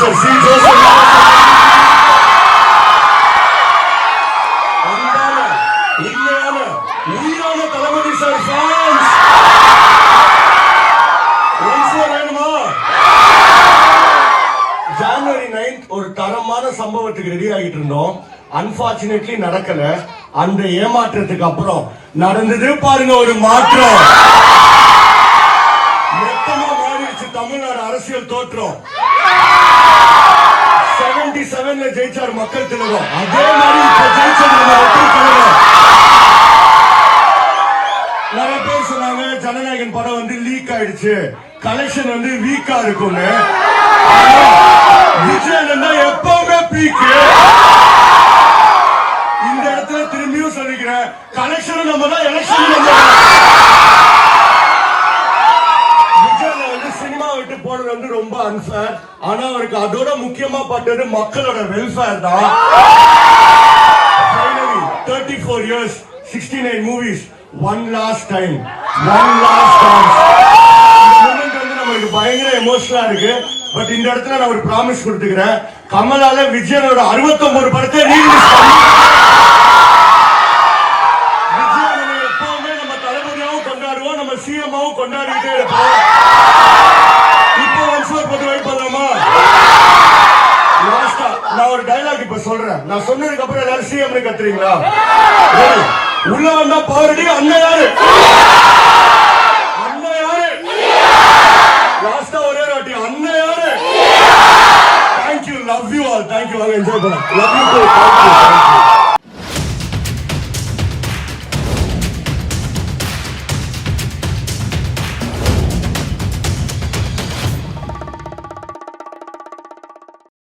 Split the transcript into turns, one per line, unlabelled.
Mister C Joseph. அன்பான உண்மையான உயிரான தளபதி சார் ஃபேன்ஸ் வேணுமா? ஜனவரி 9th ஒரு தரமான சம்பவத்துக்கு ரெடி ஆகிட்டு இருந்தோம். அன்பார்ச்சுனேட்லி நடக்கல. அந்த ஏமாற்றத்துக்கு அப்புறம் நடந்தது பாருங்க ஒரு மாற்றம். மொத்தமா மாறிடுச்சு தமிழ்நாடு அரசியல் தோற்றம். 77ல ஜெயிச்சார் மக்கள் திலகம். அதே மாதிரி இப்ப ஜெயிச்சது நம்ம மக்கள் திலகம். நிறைய பேர் சொன்னாங்க ஜனநாயகன் படம் வந்து லீக் ஆயிடுச்சு, கலெக்ஷன் வந்து வீக்கா இருக்கும்னு. விஜயன் எப்பவுமே பீக்கு. இந்த இடத்துல திரும்பியும் சொல்லிக்கிறேன், கலெக்ஷன் நம்ம தான், எலெக்ஷன் நம்ம தான். விஜயன் வந்து சினிமா விட்டு போறது வந்து ரொம்ப அன்ஃபேர். ஆனா அவருக்கு அதோட முக்கியமா பட்டது மக்களோட வெல்ஃபேர் தான். 34 years, 69 movies, one last time, one last chance. நமக்கு பயங்கர எமோஷனலா இருக்கு. பட் இந்த இடத்துல நான் ஒரு ப்ராமிஸ் கொடுத்துக்கிறேன், கமலால விஜயனோட 69 படத்தை ரீலீஸ் பண்ணி விஜயனை எப்பவுமே நம்ம தளபதியாவும் கொண்டாடுவோம், நம்ம சிஎம்மாவும் கொண்டாடிட்டே இருப்போம். இப்போ ஒன்ஸ் போட்டு வெயிட் பண்ணலாமா? லாஸ்டா நான் ஒரு டைலாக் இப்ப சொல்றேன். நான் சொன்னதுக்கு அப்புறம் எல்லாரும் சிஎம் கத்துறீங்களா? உள்ள வந்தா பாருடி அண்ணன் யாரு, அண்ணன் யாரு, லாஸ்டா ஒரே வாட்டி அண்ணன் யாரு. Thank you, love you all, thank you, enjoy பண்ணலாம். Love you.